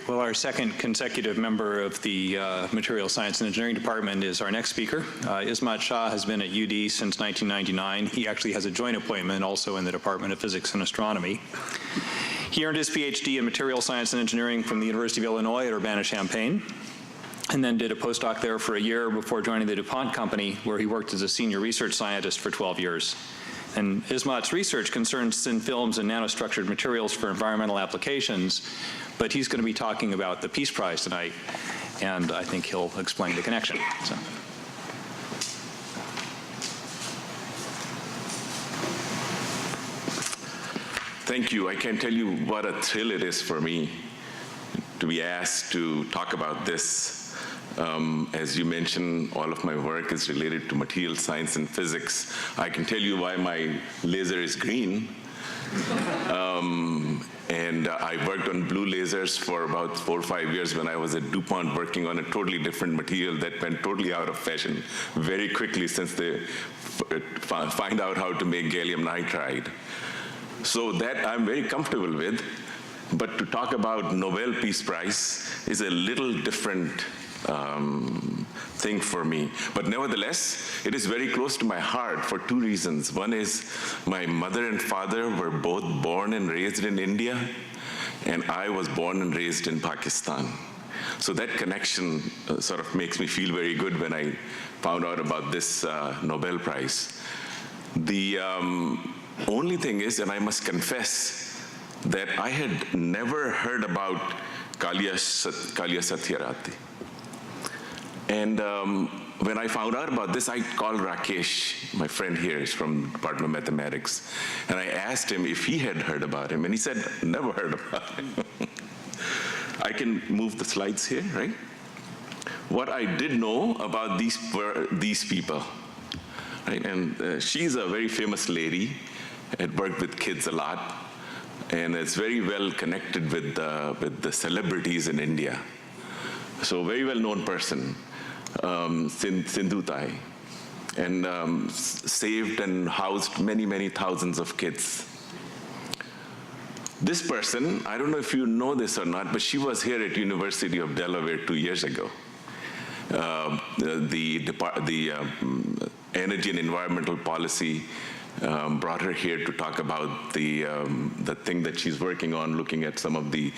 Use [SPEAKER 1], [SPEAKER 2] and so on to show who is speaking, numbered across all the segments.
[SPEAKER 1] Well, our second consecutive member of the Material Science and Engineering Department is our next speaker. Ismat Shah has been at UD since 1999. He actually has a joint appointment also in the Department of Physics and Astronomy. He earned his PhD in Material Science and Engineering from the University of Illinois at Urbana-Champaign, and then did a postdoc there for a year before joining the DuPont company, where he worked as a senior research scientist for 12 years. And Ismat's research concerns thin films and nanostructured materials for environmental applications, but he's going to be talking about the Peace Prize tonight, and I think he'll explain the connection. So.
[SPEAKER 2] Thank you. I can't tell you what a thrill it is for me to be asked to talk about this. As you mentioned, all of my work is related to material science and physics. I can tell you why my laser is green. And I worked on blue lasers for about 4 or 5 years when I was at DuPont, working on a totally different material that went totally out of fashion very quickly since they find out how to make gallium nitride. So that I'm very comfortable with. But to talk about Nobel Peace Prize is a little different thing for me. But nevertheless, it is very close to my heart for 2 reasons. One is my mother and father were both born and raised in India, and I was born and raised in Pakistan. So that connection sort of makes me feel very good when I found out about this Nobel Prize. The only thing is, and I must confess, that I had never heard about Kalia Satyarthi. And when I found out about this, I called Rakesh, my friend here, is from the Department of Mathematics, and I asked him if he had heard about him, and he said, never heard about him. I can move the slides here, right? What I did know about these people, right? And she's a very famous lady, had worked with kids a lot, and is very well connected with the celebrities in India. So very well-known person. Sindhu Tai, and saved and housed many, many thousands of kids. This person, I don't know if you know this or not, but she was here at University of Delaware 2 years ago. The Energy and Environmental Policy brought her here to talk about the thing that she's working on, looking at some of the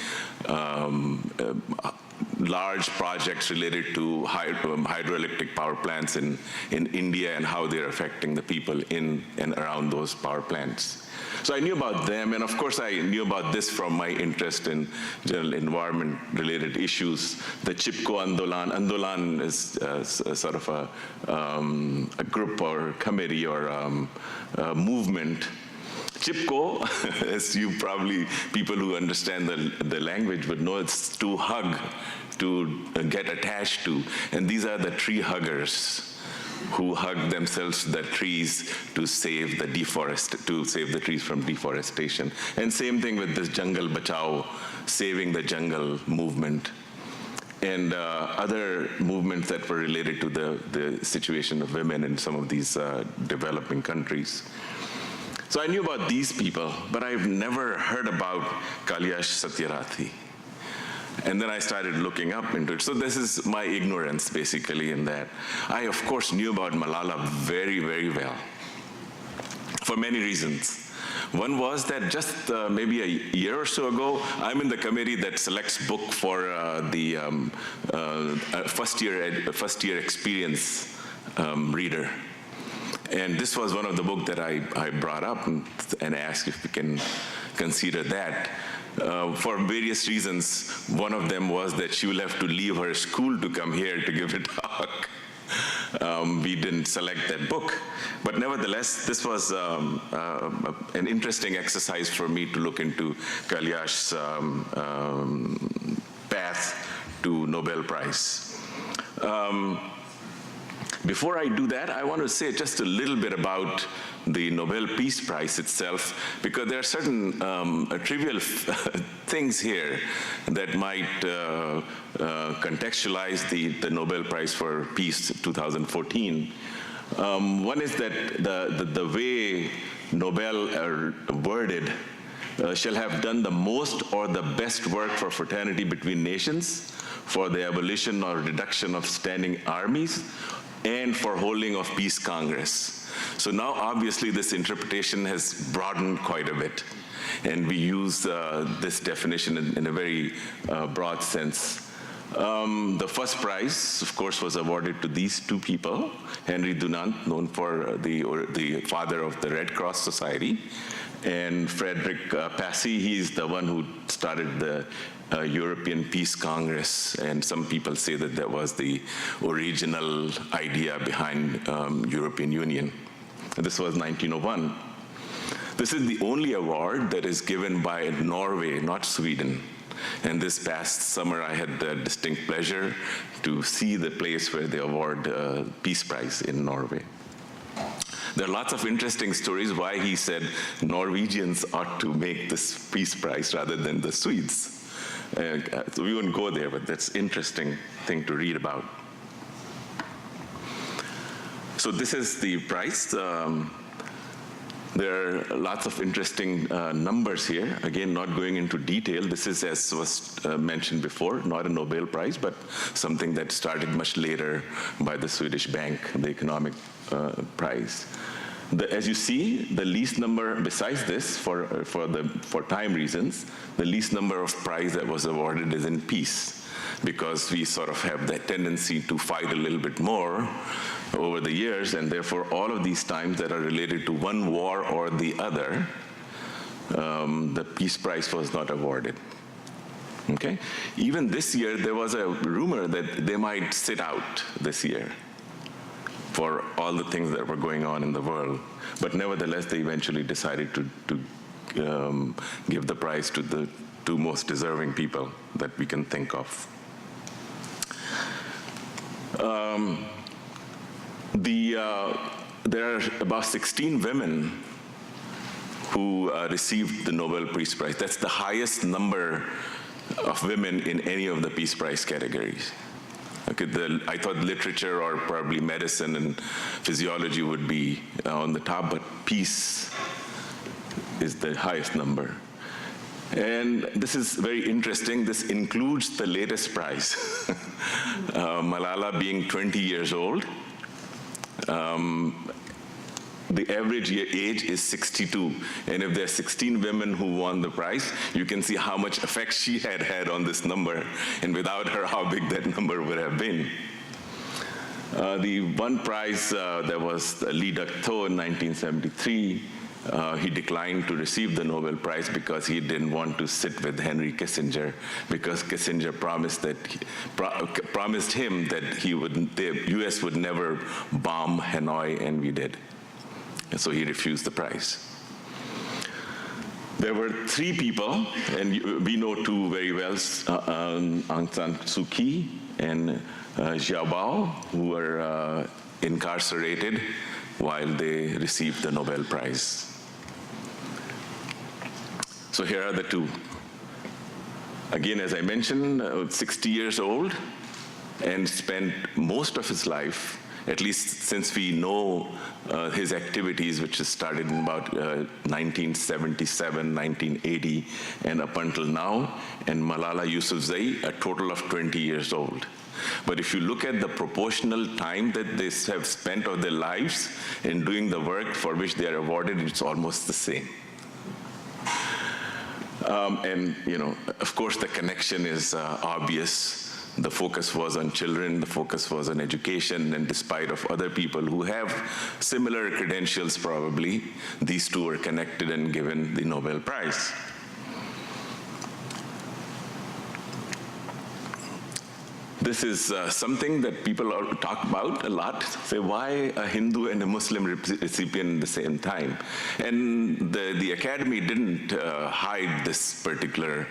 [SPEAKER 2] large projects related to hydroelectric power plants in India and how they're affecting the people in and around those power plants. So I knew about them, and of course I knew about this from my interest in general environment-related issues. The Chipko Andolan. Andolan is sort of a group or committee or a movement. Chipko, as you probably, people who understand the language would know, it's to hug, to get attached to. And these are the tree huggers who hug themselves to the trees to save the trees from deforestation. And same thing with this jungle Bachao, saving the jungle movement. And other movements that were related to the situation of women in some of these developing countries. So I knew about these people, but I've never heard about Kalia Satyarthi. And then I started looking up into it. So this is my ignorance, basically, in that. I, of course, knew about Malala very, very well, for many reasons. One was that just maybe a year or so ago, I'm in the committee that selects book for the first year experience reader. And this was one of the books that I brought up and asked if we can consider that. For various reasons, one of them was that she will have to leave her school to come here to give a talk. We didn't select that book. But nevertheless, this was an interesting exercise for me to look into Kalia's path to Nobel Prize. Before I do that, I want to say just a little bit about the Nobel Peace Prize itself, because there are certain trivial things here that might contextualize the Nobel Prize for Peace 2014. One is that the way Nobel are worded shall have done the most or the best work for fraternity between nations, for the abolition or reduction of standing armies, and for holding of peace congress. So now obviously this interpretation has broadened quite a bit, and we use this definition in a very broad sense. The first prize, of course, was awarded to these two people, Henry Dunant, known for the father of the Red Cross Society, and Frederick Passy. He's the one who started the European Peace Congress, and some people say that that was the original idea behind European Union. This was 1901. This is the only award that is given by Norway, not Sweden. And this past summer, I had the distinct pleasure to see the place where they award Peace Prize in Norway. There are lots of interesting stories why he said Norwegians ought to make this Peace Prize rather than the Swedes. So we won't go there, but that's an interesting thing to read about. So this is the prize. There are lots of interesting numbers here. Again, not going into detail. This is, as was mentioned before, not a Nobel Prize, but something that started much later by the Swedish Bank, the economic prize. As you see, the least number, besides this, for time reasons, the least number of prize that was awarded is in peace, because we sort of have that tendency to fight a little bit more over the years, and therefore all of these times that are related to one war or the other, the Peace Prize was not awarded. Okay? Even this year, there was a rumor that they might sit out this year for all the things that were going on in the world. But nevertheless, they eventually decided to give the prize to the two most deserving people that we can think of. There are about 16 women who received the Nobel Peace Prize. That's the highest number of women in any of the Peace Prize categories. Okay, I thought literature or probably medicine and physiology would be on the top, but peace is the highest number. And this is very interesting. This includes the latest prize. Malala being 20 years old. The average age is 62. And if there are 16 women who won the prize, you can see how much effect she had on this number. And without her, how big that number would have been. The one prize that was Lee Duc-Tho in 1973, he declined to receive the Nobel Prize because he didn't want to sit with Henry Kissinger, because Kissinger promised him that the U.S. would never bomb Hanoi, and we did. And so he refused the prize. There were three people, and we know two very well, Aung San Suu Kyi and Xiaobao, who were incarcerated while they received the Nobel Prize. So here are the two. Again, as I mentioned, 60 years old, and spent most of his life, at least since we know his activities, which started in about 1977, 1980, and up until now, and Malala Yousafzai, a total of 20 years old. But if you look at the proportional time that they have spent of their lives in doing the work for which they are awarded, it's almost the same. And, of course, the connection is obvious. The focus was on children, the focus was on education, and despite of other people who have similar credentials probably, these two were connected and given the Nobel Prize. This is something that people talk about a lot, say why a Hindu and a Muslim recipient at the same time. And the Academy didn't hide this particular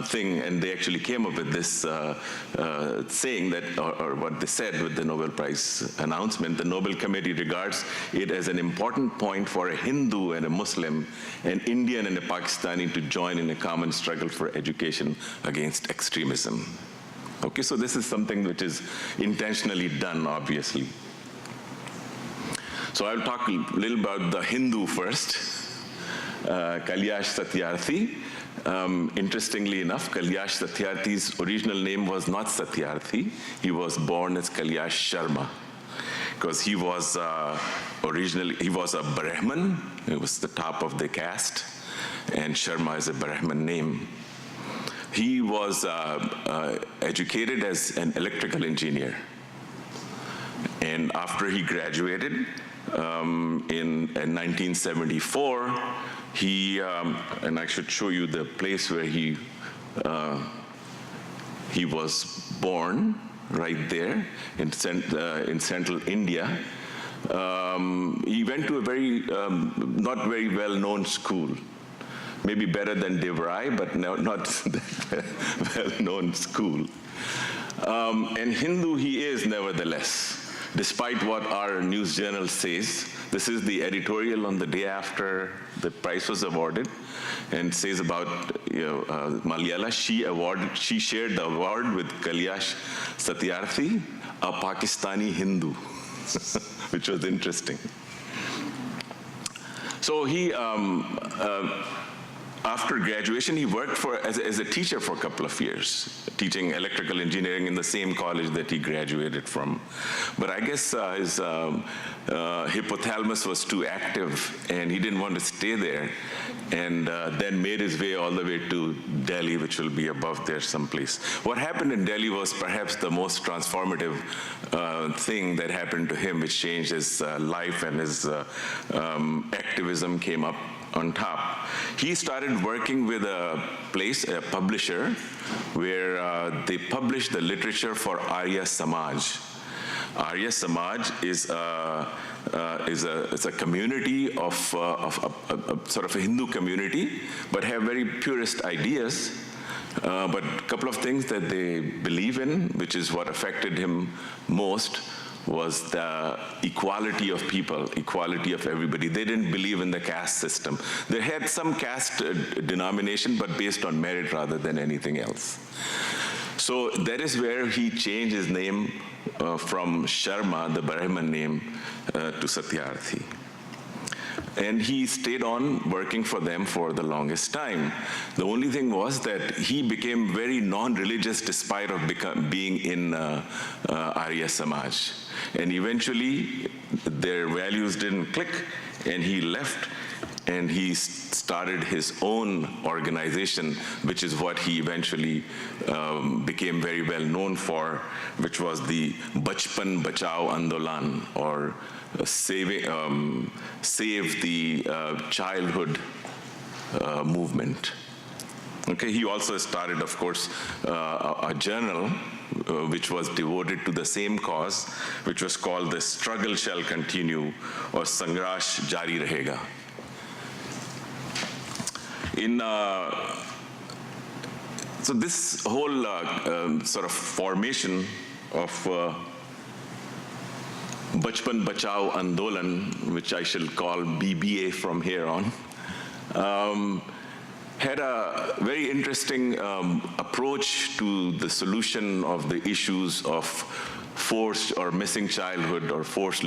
[SPEAKER 2] thing, and they actually came up with this saying that, or what they said with the Nobel Prize announcement, the Nobel Committee regards it as an important point for a Hindu and a Muslim, an Indian and a Pakistani to join in a common struggle for education against extremism. Okay, so this is something which is intentionally done, obviously. So I'll talk a little about the Hindu first. Kalyash Satyarthi. Interestingly enough, Kalyash Satyarthi's original name was not Satyarthi. He was born as Kalyash Sharma, because he was originally, he was a Brahmin. It was the top of the caste, and Sharma is a Brahmin name. He was educated as an electrical engineer. And after he graduated in 1974, he, and I should show you the place where he was born, right there in central India. He went to a very, not very well-known school. Maybe better than DeVry, but not that well-known school. And Hindu he is nevertheless, despite what our news journal says. This is the editorial on the day after the prize was awarded, and says about Malayala. She shared the award with Kalyash Satyarthi, a Pakistani Hindu, which was interesting. So he. After graduation, he worked as a teacher for a couple of years, teaching electrical engineering in the same college that he graduated from. But I guess his hypothalamus was too active, and he didn't want to stay there, and then made his way all the way to Delhi, which will be above there someplace. What happened in Delhi was perhaps the most transformative thing that happened to him, which changed his life, and his activism came up on top. He started working with a publisher, where they published the literature for Arya Samaj. Arya Samaj is a community of sort of a Hindu community, but have very purist ideas. But a couple of things that they believe in, which is what affected him most, was the equality of people, equality of everybody. They didn't believe in the caste system. They had some caste denomination, but based on merit rather than anything else. So that is where he changed his name from Sharma, the Brahmin name, to Satyarthi. And he stayed on working for them for the longest time. The only thing was that he became very non-religious despite of being in Arya Samaj. And eventually, their values didn't click, and he left, and he started his own organization, which is what he eventually became very well known for, which was the Bachpan, Bachao, Andolan, or Save the Childhood movement. Okay, he also started, of course, a journal which was devoted to the same cause, which was called The Struggle Shall Continue, or Sangrash Jari Rahega. So this whole sort of formation of Bachpan Bachao Andolan, which I shall call BBA from here on, had a very interesting approach to the solution of the issues of forced or missing childhood or forced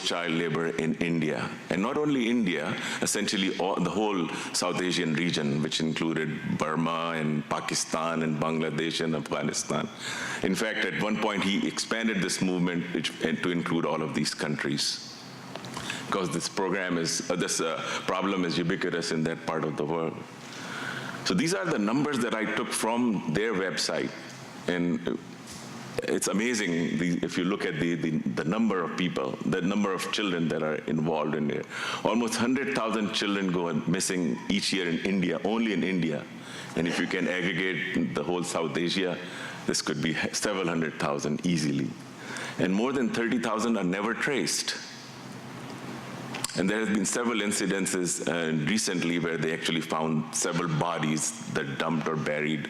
[SPEAKER 2] child labor in India. And not only India, essentially the whole South Asian region, which included Burma and Pakistan and Bangladesh and Afghanistan. In fact, at one point he expanded this movement to include all of these countries, because this problem is ubiquitous in that part of the world. So these are the numbers that I took from their website. And it's amazing if you look at the number of people, the number of children that are involved in there. Almost 100,000 children go missing each year in India, only in India. And if you can aggregate the whole South Asia, this could be several 100,000 easily. And more than 30,000 are never traced. And there have been several incidences recently where they actually found several bodies that dumped or buried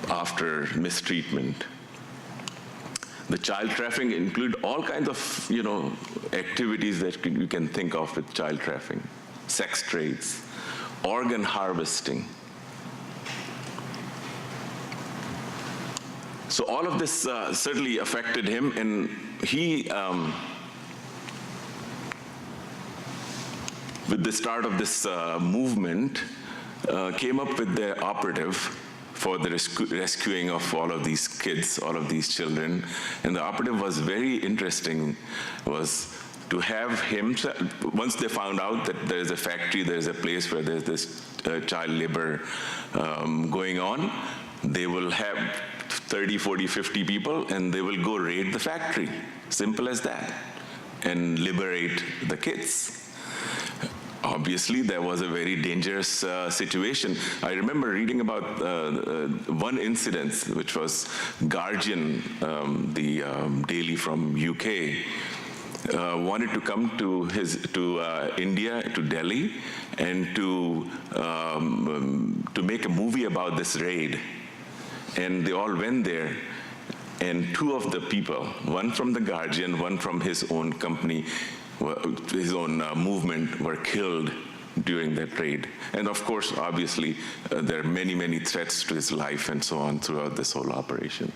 [SPEAKER 2] after mistreatment. The child trafficking include all kinds of, activities that you can think of with child trafficking: sex trades, organ harvesting. So all of this certainly affected him, and he with the start of this movement, came up with the operative for the rescuing of all of these kids, all of these children. And the operative was very interesting, was to have him, once they found out that there's a factory, there's a place where there's this child labor going on, they will have 30, 40, 50 people, and they will go raid the factory. Simple as that. And liberate the kids. Obviously, there was a very dangerous situation. I remember reading about one incident, which was Guardian, the daily from UK, wanted to come to India, to Delhi, and to make a movie about this raid. And they all went there. And two of the people, one from the Guardian, one from his own company, his own movement, were killed during that raid. And of course, obviously, there are many, many threats to his life and so on throughout this whole operation.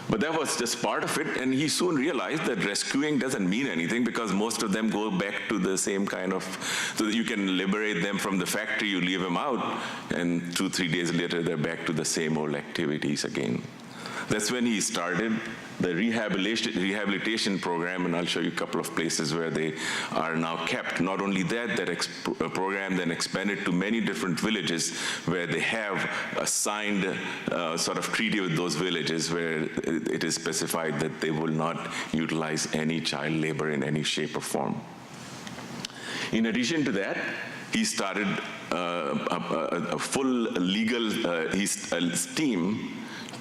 [SPEAKER 2] But that was just part of it, and he soon realized that rescuing doesn't mean anything because most of them go back to the same kind of, so that you can liberate them from the factory, you leave them out, and 2, 3 days later, they're back to the same old activities again. That's when he started the rehabilitation program, and I'll show you a couple of places where they are now kept. Not only that, that program then expanded to many different villages where they have a signed sort of treaty with those villages where it is specified that they will not utilize any child labor in any shape or form. In addition to that, he started a full legal team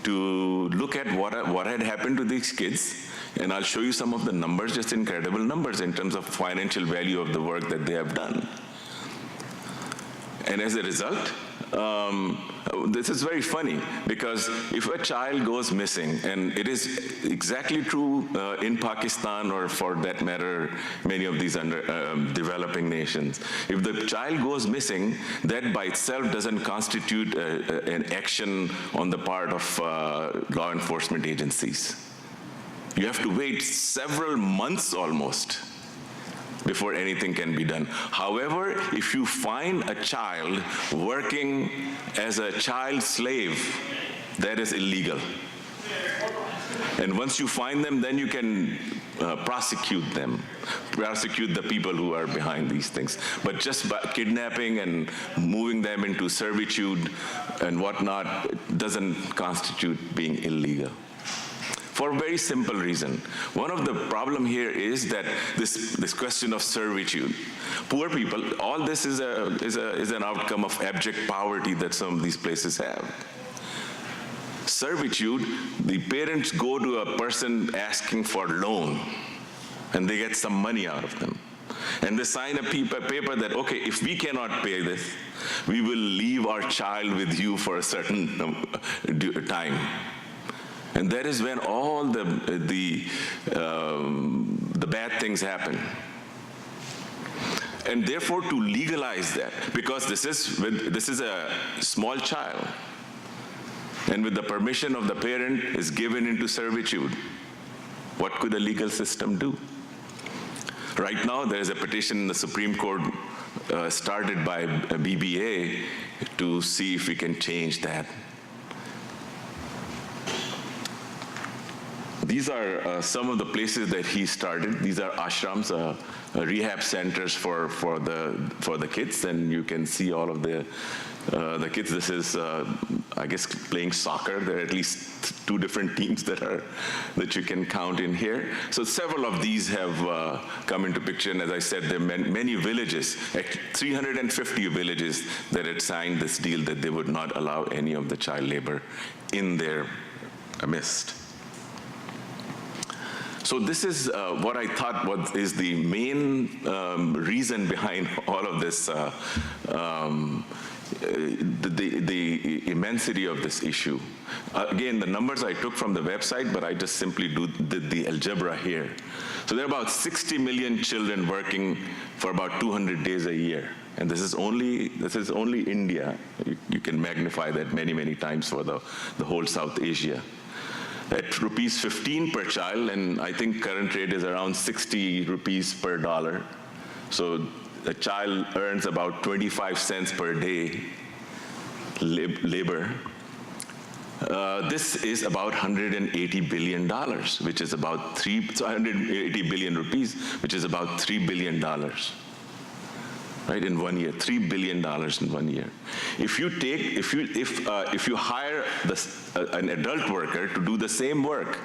[SPEAKER 2] to look at what had happened to these kids, and I'll show you some of the numbers, just incredible numbers in terms of financial value of the work that they have done. And as a result, this is very funny, because if a child goes missing, and it is exactly true in Pakistan, or for that matter, many of these developing nations, if the child goes missing, that by itself doesn't constitute an action on the part of law enforcement agencies. You have to wait several months almost before anything can be done. However, if you find a child working as a child slave, that is illegal. And once you find them, then you can prosecute them, prosecute the people who are behind these things. But just by kidnapping and moving them into servitude and whatnot, it doesn't constitute being illegal. For a very simple reason. One of the problem here is that this question of servitude. Poor people, all this is an outcome of abject poverty that some of these places have. Servitude, the parents go to a person asking for loan, and they get some money out of them. And they sign a paper that, okay, if we cannot pay this, we will leave our child with you for a certain time. And that is when all the bad things happen. And therefore, to legalize that, because this is a small child, and with the permission of the parent is given into servitude, what could a legal system do? Right now, there is a petition in the Supreme Court started by BBA to see if we can change that. These are some of the places that he started. These are ashrams, rehab centers for the kids, and you can see all of the kids. This is, I guess, playing soccer. There are at least 2 different teams that you can count in here. So several of these have come into picture, and as I said, there are many villages, 350 villages that had signed this deal that they would not allow any of the child labor in their midst. So this is what I thought is the main reason behind all of this, the immensity of this issue. Again, the numbers I took from the website, but I just simply did the algebra here. So there are about 60 million children working for about 200 days a year. And this is only India. You can magnify that many, many times for the whole South Asia. At rupees 15 per child, and I think current rate is around 60 rupees per dollar. So a child earns about 25 cents per day labor, this is about $180 billion, which is about 180 billion rupees, which is about $3 billion, right, in 1 year, $3 billion in 1 year. If you hire an adult worker to do the same work,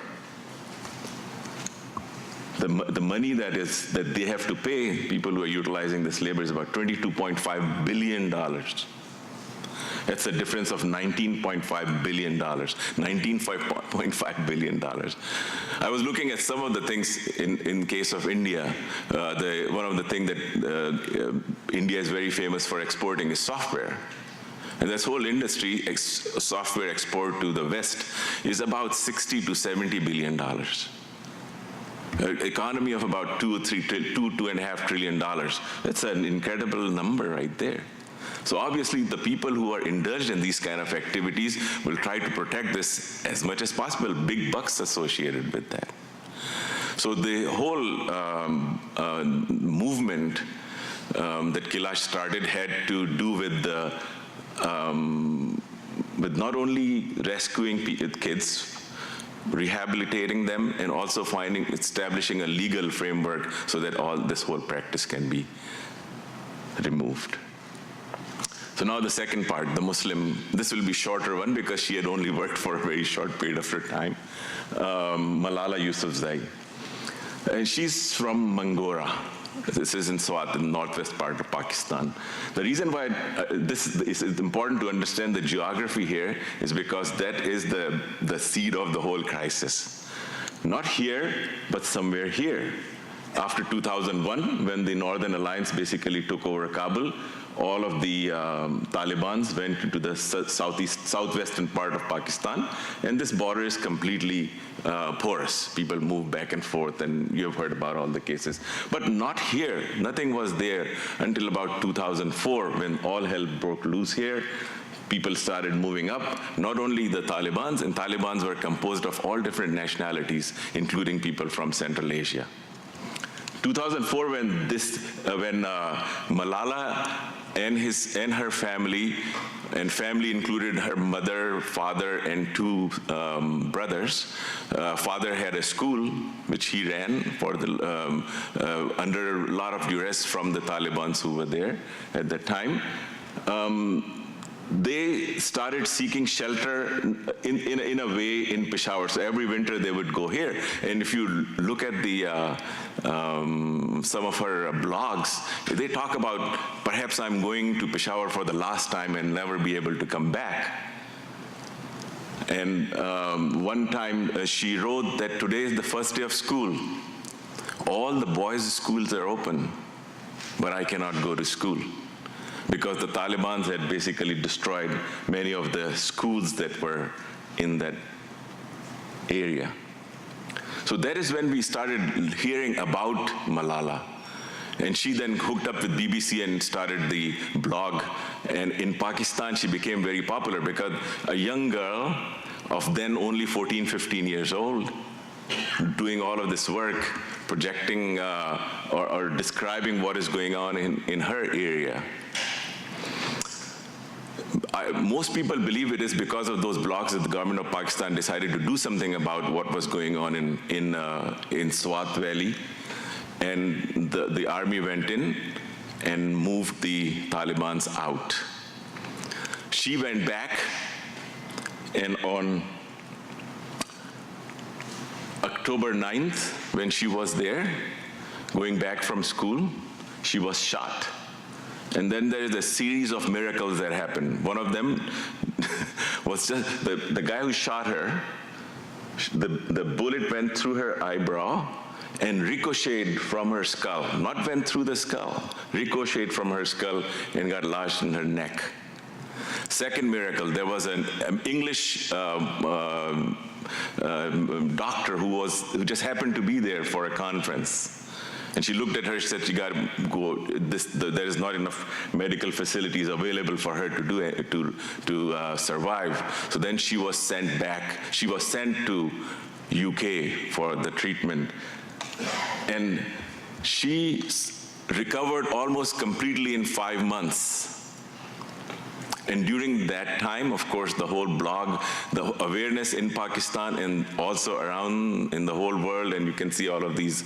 [SPEAKER 2] the money that they have to pay people who are utilizing this labor is about $22.5 billion. That's a difference of $19.5 billion, $19.5 billion. I was looking at some of the things in case of India. One of the things that India is very famous for exporting is software. And this whole industry, software export to the West, is about $60 to $70 billion. An economy of about $2.5 trillion. That's an incredible number right there. So obviously, the people who are indulged in these kind of activities will try to protect this as much as possible. Big bucks associated with that. So the whole movement that Kailash started had to do with with not only rescuing kids, rehabilitating them, and also establishing a legal framework so that this whole practice can be removed. So now the second part, the Muslim, this will be shorter one because she had only worked for a very short period of her time, Malala Yousafzai. And she's from Mangora. This is in Swat, in the northwest part of Pakistan. The reason why this is important to understand the geography here is because that is the seed of the whole crisis. Not here, but somewhere here. After 2001, when the Northern Alliance basically took over Kabul, all of the Taliban's went into the southwestern part of Pakistan, and this border is completely porous. People move back and forth, and you have heard about all the cases. But not here. Nothing was there until about 2004, when all hell broke loose here. People started moving up, not only the Taliban's, and Taliban's were composed of all different nationalities, including people from Central Asia. 2004, when Malala and her family, and family included her mother, father, and two brothers. Father had a school which he ran for under a lot of duress from the Taliban who were there at that time. They started seeking shelter in a way in Peshawar. So every winter they would go here. And if you look at some of her blogs, they talk about, perhaps I'm going to Peshawar for the last time and never be able to come back. And one time she wrote that today is the first day of school. All the boys' schools are open, but I cannot go to school, because the Taliban had basically destroyed many of the schools that were in that area. So that is when we started hearing about Malala. And she then hooked up with BBC and started the blog. And in Pakistan, she became very popular because a young girl of then only 14, 15 years old, doing all of this work, projecting or describing what is going on in her area. Most people believe it is because of those blogs that the government of Pakistan decided to do something about what was going on in Swat Valley, and the army went in and moved the Taliban's out. She went back, and on October 9th, when she was there, going back from school, she was shot. And then there is a series of miracles that happened. One of them was just the guy who shot her, the bullet went through her eyebrow and ricocheted from her skull. Not went through the skull, ricocheted from her skull and got lodged in her neck. Second miracle, there was an English doctor who just happened to be there for a conference. And she looked at her, she said, "You got to go. There is not enough medical facilities available for her to survive." So then she was sent back. She was sent to UK for the treatment. And she recovered almost completely in 5 months. And during that time, of course, the whole blog, the awareness in Pakistan and also around in the whole world, and you can see all of these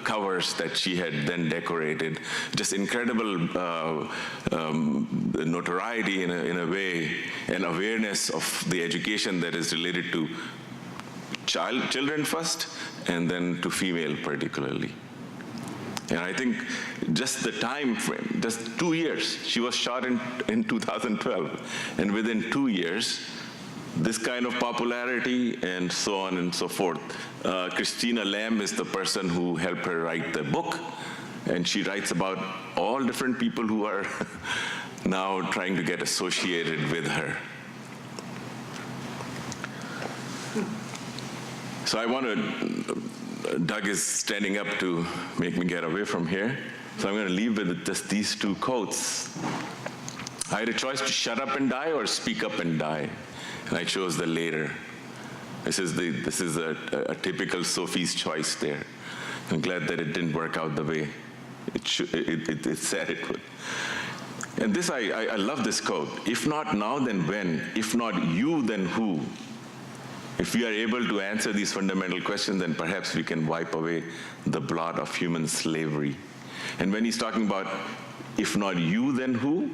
[SPEAKER 2] covers that she had then decorated. Just incredible notoriety in a way, and awareness of the education that is related to children first, and then to female particularly. And I think just the time frame, just 2 years, she was shot in 2012, and within 2 years, this kind of popularity and so on and so forth. Christina Lamb is the person who helped her write the book, and she writes about all different people who are now trying to get associated with her. So I want to, Doug is standing up to make me get away from here. So I'm going to leave with just these 2 quotes. I had a choice to shut up and die or speak up and die, and I chose the later. This is a typical Sophie's choice there. I'm glad that it didn't work out the way it said it would. And this, I love this quote. If not now, then when? If not you, then who? If we are able to answer these fundamental questions, then perhaps we can wipe away the blot of human slavery. And when he's talking about, if not you, then who?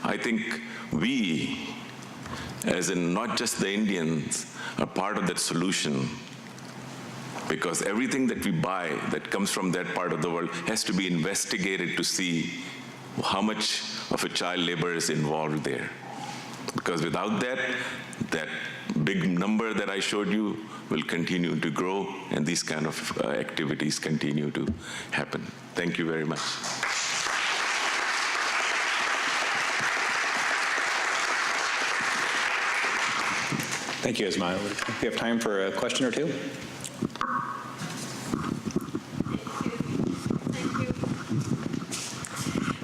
[SPEAKER 2] I think we, as in not just the Indians, are part of that solution. Because everything that we buy that comes from that part of the world has to be investigated to see how much of a child labor is involved there. Because without that, that big number that I showed you will continue to grow, and these kind of activities continue to happen. Thank you very much.
[SPEAKER 1] Thank you, Ismail. We have time for a question or two.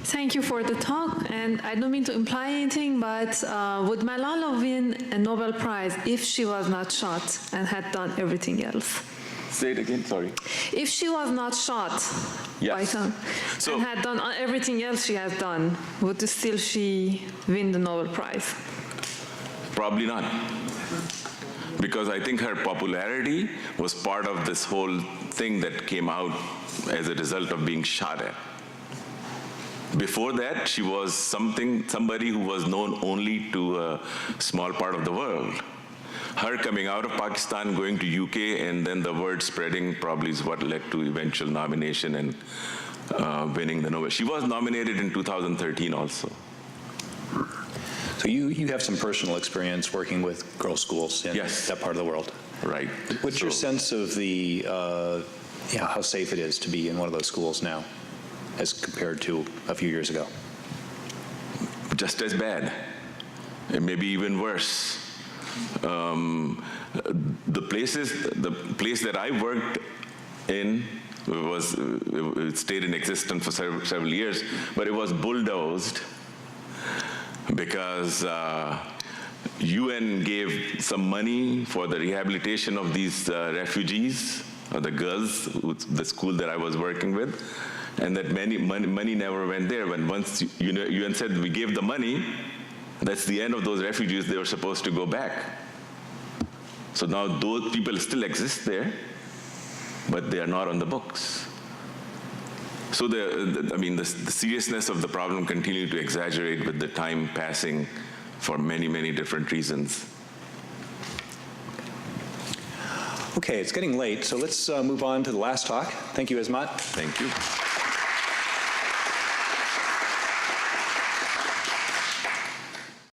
[SPEAKER 3] Thank you for the talk, and I don't mean to imply anything, but would Malala win a Nobel Prize if she was not shot and had done everything else?
[SPEAKER 2] Say it again, sorry.
[SPEAKER 3] If she was not shot by some, and had done everything else she has done, would still she win the Nobel Prize?
[SPEAKER 2] Probably not. Because I think her popularity was part of this whole thing that came out as a result of being shot at. Before that, she was somebody who was known only to a small part of the world. Her coming out of Pakistan, going to UK, and then the word spreading probably is what led to eventual nomination and winning the Nobel. She was nominated in 2013 also.
[SPEAKER 1] So you have some personal experience working with girls' schools in that part of the world.
[SPEAKER 2] Right.
[SPEAKER 1] What's your sense of the how safe it is to be in one of those schools now, as compared to a few years ago?
[SPEAKER 2] Just as bad, and maybe even worse. The place that I worked in it stayed in existence for several years, but it was bulldozed because UN gave some money for the rehabilitation of these refugees, or the girls, the school that I was working with, and that money never went there. When once UN said we gave the money, that's the end of those refugees. They were supposed to go back. So now those people still exist there, but they are not on the books. So the seriousness of the problem continued to exaggerate with the time passing for many, many different reasons.
[SPEAKER 1] Okay, it's getting late, so let's move on to the last talk. Thank you, Ismat.
[SPEAKER 2] Thank you.